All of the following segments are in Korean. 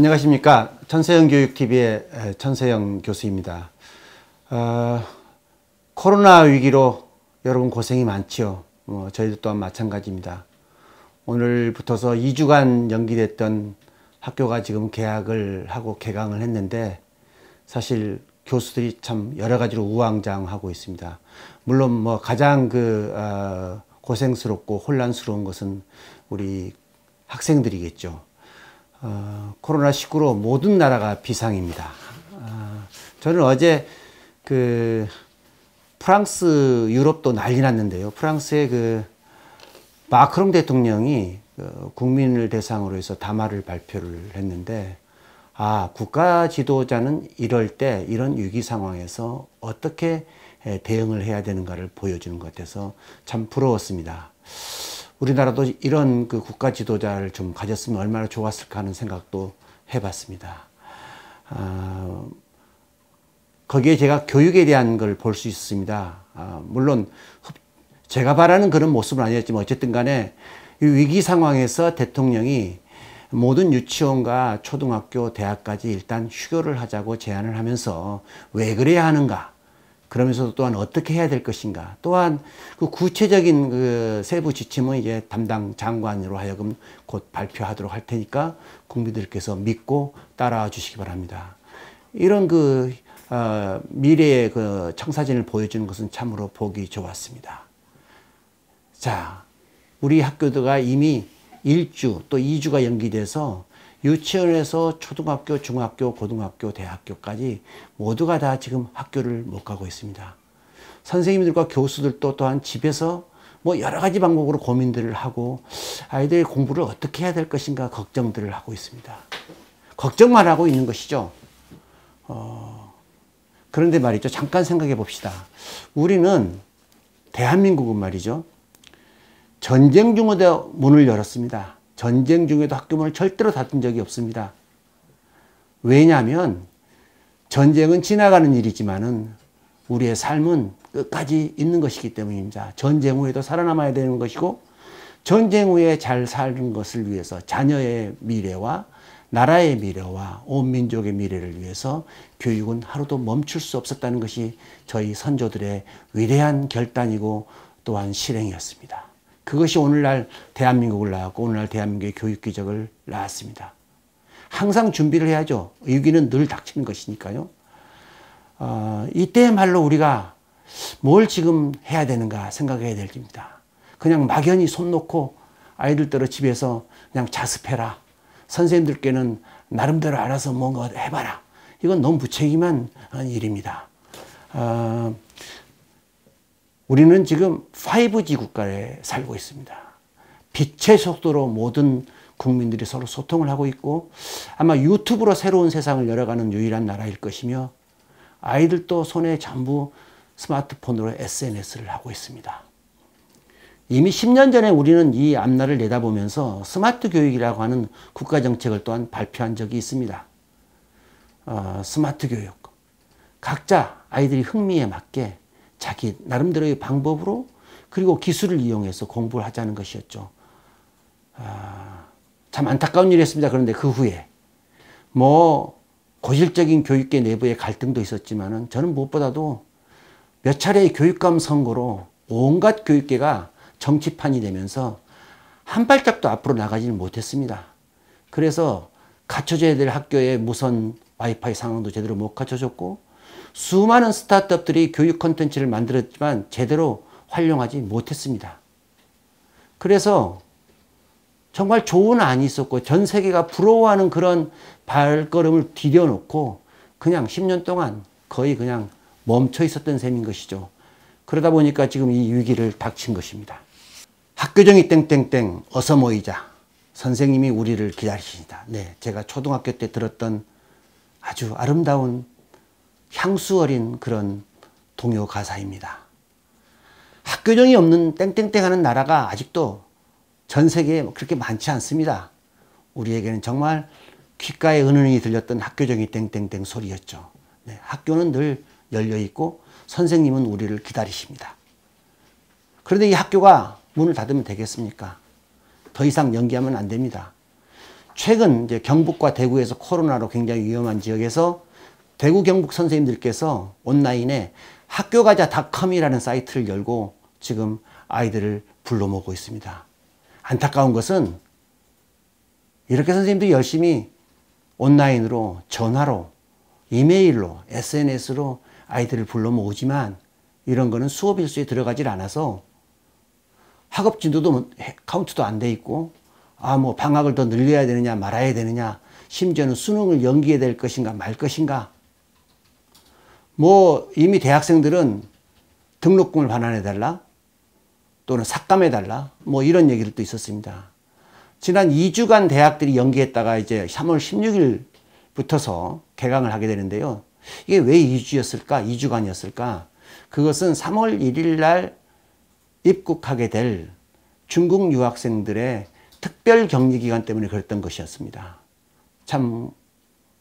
안녕하십니까. 천세영 교육TV의 천세영 교수입니다. 코로나 위기로 여러분 고생이 많지요. 저희도 또한 마찬가지입니다. 오늘부터서 2주간 연기됐던 학교가 지금 개학을 하고 개강을 했는데 사실 교수들이 참 여러 가지로 우왕좌왕하고 있습니다. 물론 가장 고생스럽고 혼란스러운 것은 우리 학생들이겠죠. 코로나19로 모든 나라가 비상입니다. 저는 어제 프랑스, 유럽도 난리 났는데요. 프랑스의 마크롱 대통령이 국민을 대상으로 해서 담화를 발표를 했는데, 국가 지도자는 이럴 때, 이런 위기 상황에서 어떻게 대응을 해야 되는가를 보여주는 것 같아서 참 부러웠습니다. 우리나라도 이런 국가 지도자를 좀 가졌으면 얼마나 좋았을까 하는 생각도 해봤습니다. 거기에 제가 교육에 대한 걸 볼 수 있습니다. 물론 제가 바라는 그런 모습은 아니었지만 어쨌든 간에 이 위기 상황에서 대통령이 모든 유치원과 초등학교, 대학까지 일단 휴교를 하자고 제안을 하면서 왜 그래야 하는가? 그러면서도 또한 어떻게 해야 될 것인가. 또한 구체적인 세부 지침은 이제 담당 장관으로 하여금 곧 발표하도록 할 테니까 국민들께서 믿고 따라와 주시기 바랍니다. 이런 미래의 청사진을 보여주는 것은 참으로 보기 좋았습니다. 자, 우리 학교가 이미 1주 또 2주가 연기돼서 유치원에서 초등학교, 중학교, 고등학교, 대학교까지 모두가 다 지금 학교를 못 가고 있습니다. 선생님들과 교수들도 또한 집에서 여러 가지 방법으로 고민들을 하고 아이들의 공부를 어떻게 해야 될 것인가 걱정들을 하고 있습니다. 걱정만 하고 있는 것이죠. 그런데 말이죠. 잠깐 생각해 봅시다. 우리는 대한민국은 말이죠. 전쟁 중에도 문을 열었습니다. 전쟁 중에도 학교 문을 절대로 닫은 적이 없습니다. 왜냐하면 전쟁은 지나가는 일이지만은 우리의 삶은 끝까지 있는 것이기 때문입니다. 전쟁 후에도 살아남아야 되는 것이고 전쟁 후에 잘 사는 것을 위해서 자녀의 미래와 나라의 미래와 온 민족의 미래를 위해서 교육은 하루도 멈출 수 없었다는 것이 저희 선조들의 위대한 결단이고 또한 실행이었습니다. 그것이 오늘날 대한민국을 낳았고 오늘날 대한민국의 교육 기적을 낳았습니다. 항상 준비를 해야죠. 위기는 늘 닥치는 것이니까요. 이때야말로 우리가 뭘 지금 해야 되는가 생각해야 될 때입니다. 그냥 막연히 손 놓고 아이들더러 집에서 그냥 자습해라. 선생님들께는 나름대로 알아서 뭔가 해봐라. 이건 너무 무책임한 일입니다. 우리는 지금 5G 국가에 살고 있습니다. 빛의 속도로 모든 국민들이 서로 소통을 하고 있고 아마 유튜브로 새로운 세상을 열어가는 유일한 나라일 것이며 아이들도 손에 전부 스마트폰으로 SNS를 하고 있습니다. 이미 10년 전에 우리는 이 앞날을 내다보면서 스마트 교육이라고 하는 국가정책을 또한 발표한 적이 있습니다. 스마트 교육. 각자 아이들이 흥미에 맞게 자기 나름대로의 방법으로 그리고 기술을 이용해서 공부를 하자는 것이었죠. 참 안타까운 일이었습니다. 그런데 그 후에 고질적인 교육계 내부의 갈등도 있었지만은 저는 무엇보다도 몇 차례의 교육감 선거로 온갖 교육계가 정치판이 되면서 한 발짝도 앞으로 나가지는 못했습니다. 그래서 갖춰줘야 될 학교의 무선 와이파이 상황도 제대로 못 갖춰줬고 수많은 스타트업들이 교육 콘텐츠를 만들었지만 제대로 활용하지 못했습니다. 그래서 정말 좋은 안이 있었고 전 세계가 부러워하는 그런 발걸음을 디뎌놓고 그냥 10년 동안 거의 그냥 멈춰 있었던 셈인 것이죠. 그러다 보니까 지금 이 위기를 닥친 것입니다. 학교정이 땡땡땡 어서 모이자. 선생님이 우리를 기다리십니다. 네, 제가 초등학교 때 들었던 아주 아름다운 향수 어린 그런 동요 가사입니다. 학교정이 없는 땡땡땡 하는 나라가 아직도 전 세계에 그렇게 많지 않습니다. 우리에게는 정말 귓가에 은은히 들렸던 학교정이 땡땡땡 소리였죠. 네, 학교는 늘 열려있고 선생님은 우리를 기다리십니다. 그런데 이 학교가 문을 닫으면 되겠습니까? 더 이상 연기하면 안 됩니다. 최근 이제 경북과 대구에서 코로나로 굉장히 위험한 지역에서 대구 경북 선생님들께서 온라인에 학교가자닷컴이라는 사이트를 열고 지금 아이들을 불러 모으고 있습니다. 안타까운 것은 이렇게 선생님들이 열심히 온라인으로, 전화로, 이메일로, SNS로 아이들을 불러 모으지만 이런 거는 수업 일수에 들어가질 않아서 학업 진도도 카운트도 안 돼 있고, 뭐 방학을 더 늘려야 되느냐 말아야 되느냐, 심지어는 수능을 연기해야 될 것인가 말 것인가, 뭐 이미 대학생들은 등록금을 반환해 달라 또는 삭감해 달라 뭐 이런 얘기를 또 있었습니다. 지난 2주간 대학들이 연기했다가 이제 3월 16일부터서 개강을 하게 되는데요. 이게 왜 2주였을까? 2주간이었을까? 그것은 3월 1일 날 입국하게 될 중국 유학생들의 특별 격리 기간 때문에 그랬던 것이었습니다. 참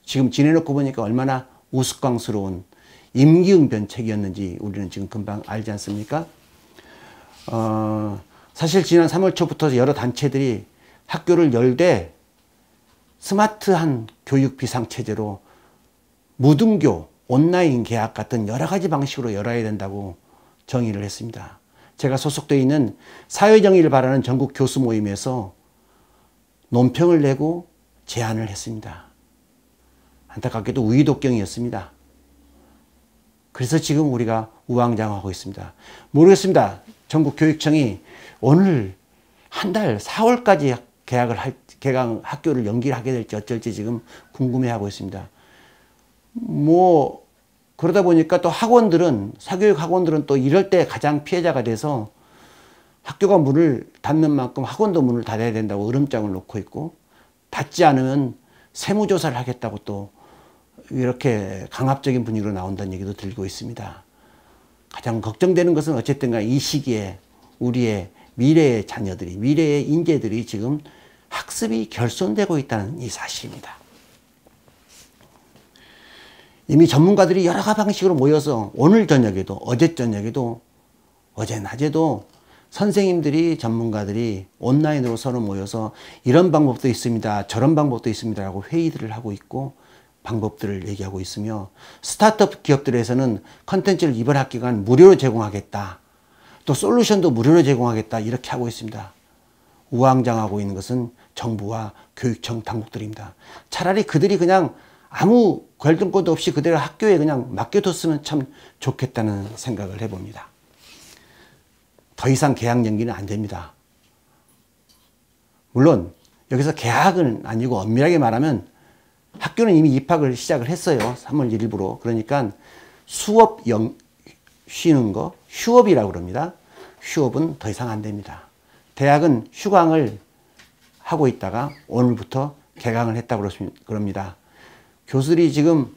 지금 지내놓고 보니까 얼마나 우스꽝스러운 임기응변책이었는지 우리는 지금 금방 알지 않습니까? 사실 지난 3월 초부터 여러 단체들이 학교를 열되 스마트한 교육 비상체제로 무등교, 온라인 개학 같은 여러 가지 방식으로 열어야 된다고 정의를 했습니다. 제가 소속되어 있는 사회정의를 바라는 전국 교수 모임에서 논평을 내고 제안을 했습니다. 안타깝게도 우의독경이었습니다. 그래서 지금 우리가 우왕좌왕하고 있습니다. 모르겠습니다. 전국교육청이 오늘 한 달 4월까지 개강 학교를 연기를 하게 될지 어쩔지 지금 궁금해하고 있습니다. 뭐 그러다 보니까 또 학원들은, 사교육 학원들은 또 이럴 때 가장 피해자가 돼서 학교가 문을 닫는 만큼 학원도 문을 닫아야 된다고 으름장을 놓고 있고, 닫지 않으면 세무조사를 하겠다고 또 이렇게 강압적인 분위기로 나온다는 얘기도 들리고 있습니다. 가장 걱정되는 것은 어쨌든 이 시기에 우리의 미래의 자녀들이, 미래의 인재들이 지금 학습이 결손되고 있다는 이 사실입니다. 이미 전문가들이 여러 방식으로 모여서 오늘 저녁에도, 어제 저녁에도, 어제 낮에도 선생님들이, 전문가들이 온라인으로 서로 모여서 이런 방법도 있습니다, 저런 방법도 있습니다 라고 회의들을 하고 있고 방법들을 얘기하고 있으며, 스타트업 기업들에서는 컨텐츠를 이번 학기간 무료로 제공하겠다, 또 솔루션도 무료로 제공하겠다 이렇게 하고 있습니다. 우왕좌왕하고 있는 것은 정부와 교육청 당국들입니다. 차라리 그들이 그냥 아무 결정권도 없이 그대로 학교에 그냥 맡겨뒀으면 참 좋겠다는 생각을 해봅니다. 더 이상 개학 연기는 안 됩니다. 물론 여기서 개학은 아니고 엄밀하게 말하면 학교는 이미 입학을 시작을 했어요. 3월 1일부로. 그러니까 수업 쉬는 거 휴업이라고 그럽니다. 휴업은 더 이상 안 됩니다. 대학은 휴강을 하고 있다가 오늘부터 개강을 했다고 그럽니다. 교수들이 지금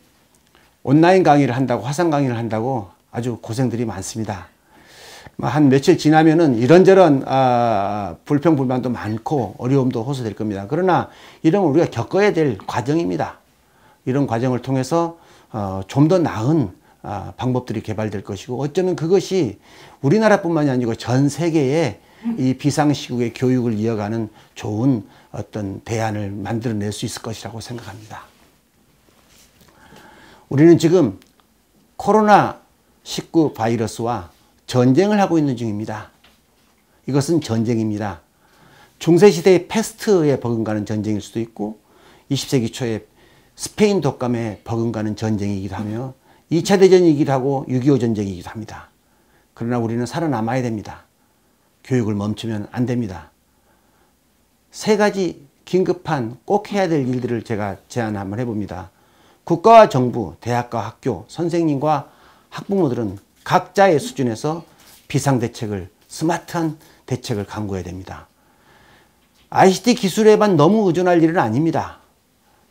온라인 강의를 한다고, 화상 강의를 한다고 아주 고생들이 많습니다. 한 며칠 지나면은 이런저런 불평불만도 많고 어려움도 호소될 겁니다. 그러나 이런 걸 우리가 겪어야 될 과정입니다. 이런 과정을 통해서 좀 더 나은 방법들이 개발될 것이고, 어쩌면 그것이 우리나라뿐만이 아니고 전 세계에 이 비상시국의 교육을 이어가는 좋은 어떤 대안을 만들어낼 수 있을 것이라고 생각합니다. 우리는 지금 코로나19 바이러스와 전쟁을 하고 있는 중입니다. 이것은 전쟁입니다. 중세시대의 패스트에 버금가는 전쟁일 수도 있고 20세기 초에 스페인 독감에 버금가는 전쟁이기도 하며 2차 대전이기도 하고 6.25 전쟁이기도 합니다. 그러나 우리는 살아남아야 됩니다. 교육을 멈추면 안 됩니다. 세 가지 긴급한 꼭 해야 될 일들을 제가 제안 한번 해봅니다. 국가와 정부, 대학과 학교, 선생님과 학부모들은 각자의 수준에서 비상대책을, 스마트한 대책을 강구해야 됩니다. ICT 기술에만 너무 의존할 일은 아닙니다.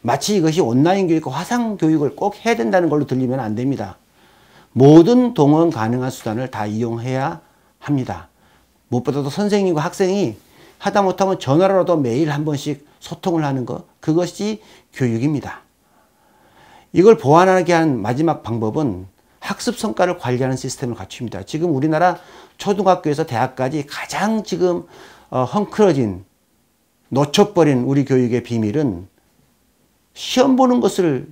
마치 이것이 온라인 교육과 화상 교육을 꼭 해야 된다는 걸로 들리면 안 됩니다. 모든 동원 가능한 수단을 다 이용해야 합니다. 무엇보다도 선생님과 학생이 하다 못하면 전화로라도 매일 한 번씩 소통을 하는 것, 그것이 교육입니다. 이걸 보완하게 한 마지막 방법은 학습 성과를 관리하는 시스템을 갖춥니다. 지금 우리나라 초등학교에서 대학까지 가장 지금 헝클어진, 놓쳐버린 우리 교육의 비밀은 시험 보는 것을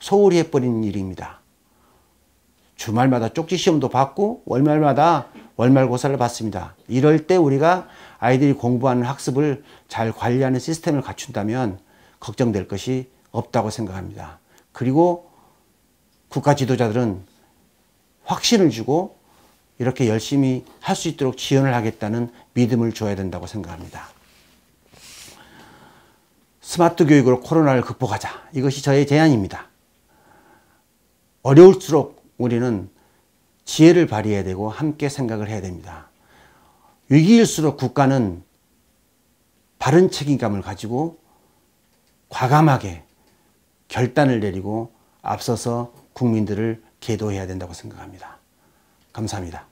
소홀히 해버리는 일입니다. 주말마다 쪽지 시험도 받고 월말마다 월말고사를 받습니다. 이럴 때 우리가 아이들이 공부하는 학습을 잘 관리하는 시스템을 갖춘다면 걱정될 것이 없다고 생각합니다. 그리고 국가 지도자들은 확신을 주고 이렇게 열심히 할 수 있도록 지원을 하겠다는 믿음을 줘야 된다고 생각합니다. 스마트 교육으로 코로나를 극복하자. 이것이 저의 제안입니다. 어려울수록 우리는 지혜를 발휘해야 되고 함께 생각을 해야 됩니다. 위기일수록 국가는 바른 책임감을 가지고 과감하게 결단을 내리고 앞서서 국민들을 계도해야 된다고 생각합니다. 감사합니다.